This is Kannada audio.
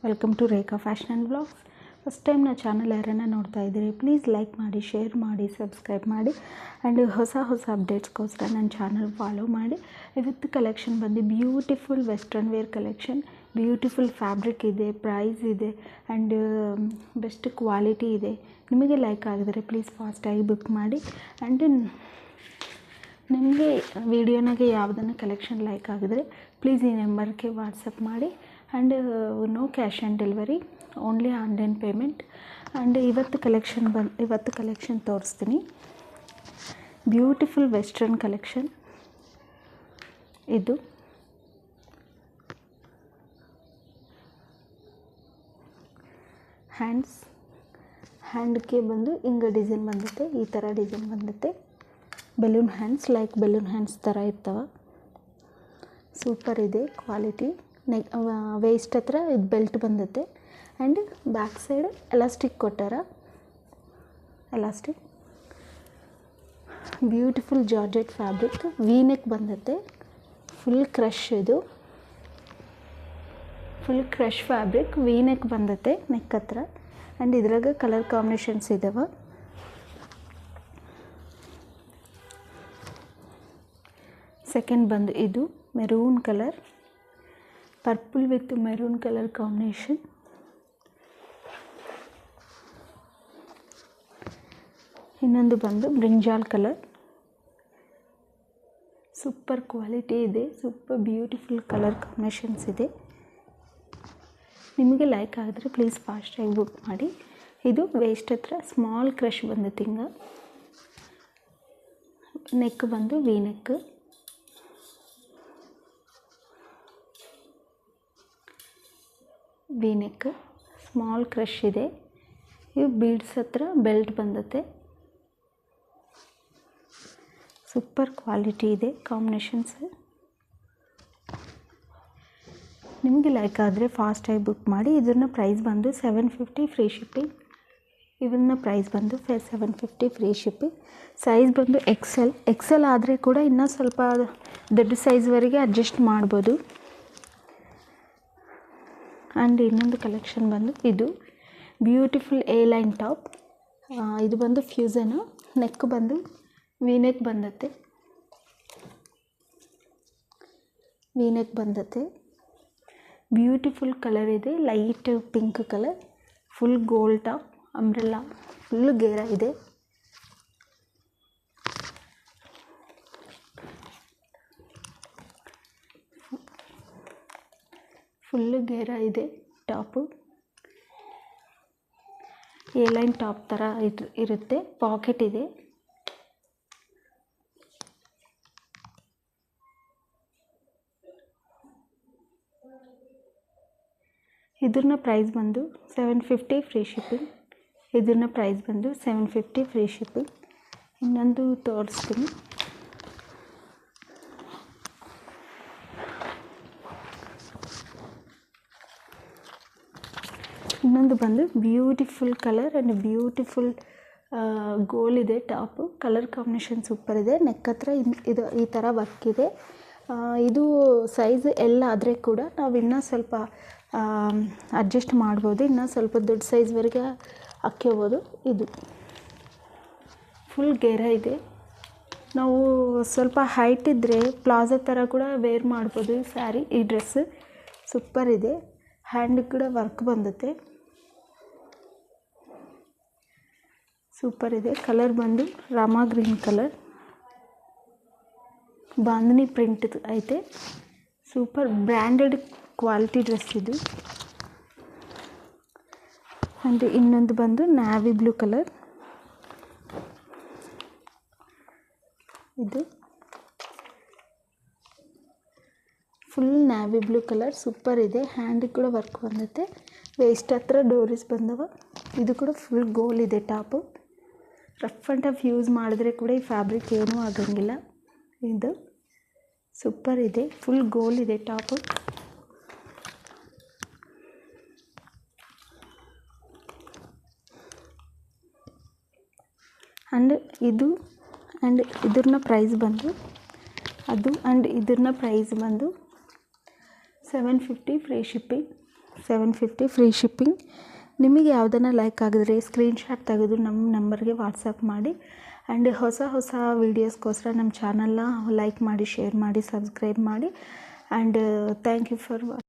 Welcome to Rekha fashion and vlogs. First time ನನ್ನ ಚಾನಲ್ ಯಾರನ್ನ ನೋಡ್ತಾ ಇದ್ದೀರಿ, ಪ್ಲೀಸ್ ಲೈಕ್ ಮಾಡಿ, ಶೇರ್ ಮಾಡಿ, ಸಬ್ಸ್ಕ್ರೈಬ್ ಮಾಡಿ ಆ್ಯಂಡ್ ಹೊಸ ಅಪ್ಡೇಟ್ಸ್ಗೋಸ್ಕರ ನನ್ನ ಚಾನಲ್ ಫಾಲೋ ಮಾಡಿ. ಇವತ್ತು ಕಲೆಕ್ಷನ್ ಬಂದು beautiful western wear collection. Beautiful fabric ಇದೆ, ಪ್ರೈಸ್ ಇದೆ ಆ್ಯಂಡ್ ಬೆಸ್ಟ್ ಕ್ವಾಲಿಟಿ ಇದೆ. ನಿಮಗೆ ಲೈಕ್ ಆಗಿದರೆ ಪ್ಲೀಸ್ ಫಾಸ್ಟಾಗಿ ಬುಕ್ ಮಾಡಿ. ಆ್ಯಂಡ್ ನಿಮಗೆ ವಿಡಿಯೋನಾಗೆ ಯಾವುದನ್ನು ಕಲೆಕ್ಷನ್ ಲೈಕ್ ಆಗಿದರೆ ಪ್ಲೀಸ್ ಈ ನಂಬರ್ಗೆ ವಾಟ್ಸಪ್ ಮಾಡಿ. And no cash on delivery, only online payment. And ಇವತ್ತು ಕಲೆಕ್ಷನ್ ತೋರಿಸ್ತೀನಿ. ಬ್ಯೂಟಿಫುಲ್ ವೆಸ್ಟರ್ನ್ ಕಲೆಕ್ಷನ್ ಇದು. ಹ್ಯಾಂಡ್ಗೆ ಬಂದು ಹಿಂಗೆ ಡಿಸೈನ್ ಬಂದುತ್ತೆ, ಈ ಥರ ಡಿಸೈನ್ ಬಂದುತ್ತೆ. Balloon hands, like balloon hands ಥರ ಇರ್ತವೆ. ಸೂಪರ್ ಇದೆ ಕ್ವಾಲಿಟಿ. ವೇಸ್ಟ್ ಹತ್ರ ಇದು ಬೆಲ್ಟ್ ಬಂದುತ್ತೆ ಆ್ಯಂಡ್ ಬ್ಯಾಕ್ ಸೈಡ್ ಎಲಾಸ್ಟಿಕ್ ಕೊಟ್ಟಾರ. Elastic beautiful georgette fabric, V neck ಬಂದುತ್ತೆ. ಫುಲ್ ಕ್ರಶ್, ಇದು full crush fabric, V neck ಬಂದುತ್ತೆ ನೆಕ್ ಹತ್ರ. ಆ್ಯಂಡ್ ಇದ್ರಾಗ ಕಲರ್ ಕಾಂಬಿನೇಷನ್ಸ್ ಇದಾವೆ. ಸೆಕೆಂಡ್ ಬಂದು ಇದು maroon colour, purple with maroon colour combination. ಇನ್ನೊಂದು ಬಂದು ಬ್ರಿಂಜಾಲ್ ಕಲರ್. ಸೂಪರ್ ಕ್ವಾಲಿಟಿ ಇದೆ, ಸೂಪರ್ ಬ್ಯೂಟಿಫುಲ್ ಕಲರ್ ಕಾಂಬಿನೇಷನ್ಸ್ ಇದೆ. ನಿಮಗೆ ಲೈಕ್ ಆಗಿದ್ರೆ ಪ್ಲೀಸ್ ಫಾಸ್ಟಾಗಿ ಬುಕ್ ಮಾಡಿ. ಇದು ವೇಸ್ಟ್ ಹತ್ರ ಸ್ಮಾಲ್ ಕ್ರಶ್ ಬಂದುತ್ತೆ. ಹಿಂಗೆ ನೆಕ್ ಬಂದು V neck. V neck small crush ಇದೆ. ಇವು ಬೀಡ್ಸ್ ಹತ್ರ ಬೆಲ್ಟ್ ಬಂದುತ್ತೆ. ಸೂಪರ್ ಕ್ವಾಲಿಟಿ ಇದೆ ಕಾಂಬಿನೇಷನ್ಸ್. ನಿಮಗೆ ಲೈಕ್ ಆದರೆ ಫಾಸ್ಟಾಗಿ ಬುಕ್ ಮಾಡಿ. ಇದನ್ನ ಪ್ರೈಸ್ ಬಂದು 750 ಫ್ರೀ ಶಿಪ್ಪಿಂಗ್. ಇದನ್ನ ಪ್ರೈಸ್ ಬಂದು 750 ಫ್ರೀ ಶಿಪ್ಪಿಂಗ್. ಸೈಜ್ ಬಂದು ಎಕ್ಸೆಲ್ ಆದರೆ ಕೂಡ ಇನ್ನೂ ಸ್ವಲ್ಪ ದೊಡ್ಡ ಸೈಜ್ವರೆಗೆ ಅಡ್ಜಸ್ಟ್ ಮಾಡ್ಬೋದು. ಆ್ಯಂಡ್ ಇನ್ನೊಂದು ಕಲೆಕ್ಷನ್ ಬಂದು ಇದು ಬ್ಯೂಟಿಫುಲ್ ಎ ಲೈನ್ ಟಾಪ್. ಇದು ಬಂದು ಫ್ಯೂಸನು. ನೆಕ್ ಬಂದು ವಿ ನೆಕ್ ಬಂದುತ್ತೆ. ವಿ ನೆಕ್ ಬಂದುತ್ತೆ. ಬ್ಯೂಟಿಫುಲ್ ಕಲರ್ ಇದೆ, light pink colour. Full gold top, umbrella, full ಗೇರ ಇದೆ. ಫುಲ್ಲು ಗೇರ ಇದೆ ಟಾಪು. ಎ ಲೈನ್ ಟಾಪ್ ಥರ ಇರುತ್ತೆ. ಪಾಕೆಟ್ ಇದೆ. ಇದನ್ನ ಪ್ರೈಸ್ ಬಂದು 750 ಫ್ರೀ ಶಿಪ್ಪಿಂಗ್. ಇದನ್ನ ಪ್ರೈಸ್ ಬಂದು 750 ಫ್ರೀ ಶಿಪ್ಪಿಂಗ್. ಇನ್ನೊಂದು ತೋರಿಸ್ತೀನಿ. ಇನ್ನೊಂದು ಬಂದು ಬ್ಯೂಟಿಫುಲ್ ಕಲರ್ ಆ್ಯಂಡ್ ಬ್ಯೂಟಿಫುಲ್ ಗೋಲ್ ಇದೆ ಟಾಪು. ಕಲರ್ ಕಾಂಬಿನೇಷನ್ ಸೂಪರ್ ಇದೆ. ನೆಕ್ ಹತ್ರ ಇದು ಈ ಥರ ವರ್ಕ್ ಇದೆ. ಇದು ಸೈಜ್ ಎಲ್ಲ ಆದರೆ ಕೂಡ ನಾವು ಇನ್ನೂ ಸ್ವಲ್ಪ ಅಡ್ಜಸ್ಟ್ ಮಾಡ್ಬೋದು. ಇನ್ನೂ ಸ್ವಲ್ಪ ದೊಡ್ಡ ಸೈಜ್ವರೆಗೆ ಹಾಕ್ಕೋಬೋದು. ಇದು ಫುಲ್ ಗೇರ ಇದೆ. ನಾವು ಸ್ವಲ್ಪ ಹೈಟ್ ಇದ್ದರೆ ಪ್ಲಾಜೋ ಥರ ಕೂಡ ವೇರ್ ಮಾಡ್ಬೋದು ಈ ಸ್ಯಾರಿ, ಈ ಡ್ರೆಸ್. ಸೂಪರ್ ಇದೆ. ಹ್ಯಾಂಡ್ ಕೂಡ ವರ್ಕ್ ಬಂದುತ್ತೆ. ಸೂಪರ್ ಇದೆ. ಕಲರ್ ಬಂದು Rama green colour, bandhani print ಐತೆ. ಸೂಪರ್ ಬ್ರ್ಯಾಂಡೆಡ್ ಕ್ವಾಲಿಟಿ ಡ್ರೆಸ್ ಇದು. ಆ್ಯಂಡ್ ಇನ್ನೊಂದು ಬಂದು ನ್ಯಾವಿ ಬ್ಲೂ ಕಲರ್. ಇದು full navy blue colour, super ಇದೆ. ಹ್ಯಾಂಡಿಗೆ ಕೂಡ ವರ್ಕ್ ಬಂದುತ್ತೆ. ವೇಸ್ಟ್ ಹತ್ರ ಡೋರೀಸ್ ಬಂದವ. ಇದು ಕೂಡ ಫುಲ್ ಗೋಲ್ ಇದೆ top. Rough and tough use ಮಾಡಿದ್ರೆ ಕೂಡ ಈ ಫ್ಯಾಬ್ರಿಕ್ ಏನೂ ಆಗಂಗಿಲ್ಲ. ಇದು ಸೂಪರ್ ಇದೆ. ಫುಲ್ ಗೋಲ್ ಇದೆ ಟಾಪು. ಆ್ಯಂಡ್ ಇದು ಆ್ಯಂಡ್ ಇದ್ರ ಪ್ರೈಸ್ ಬಂದು ಅದು ಆ್ಯಂಡ್ ಇದ್ರ ಪ್ರೈಸ್ ಬಂದು 750 ಫ್ರೀ ಶಿಪ್ಪಿಂಗ್. 750 free shipping. ನಿಮಗೆ ಯಾವುದನ್ನು ಲೈಕ್ ಆಗಿದ್ರೆ ಸ್ಕ್ರೀನ್ಶಾಟ್ ತೆಗೆದು ನಮ್ಮ ನಂಬರ್ಗೆ ವಾಟ್ಸಪ್ ಮಾಡಿ. ಆ್ಯಂಡ್ ಹೊಸ ವೀಡಿಯೋಸ್ಗೋಸ್ಕರ ನಮ್ಮ ಚಾನಲ್ನ ಲೈಕ್ ಮಾಡಿ, ಶೇರ್ ಮಾಡಿ, ಸಬ್ಸ್ಕ್ರೈಬ್ ಮಾಡಿ. And thank you for watching.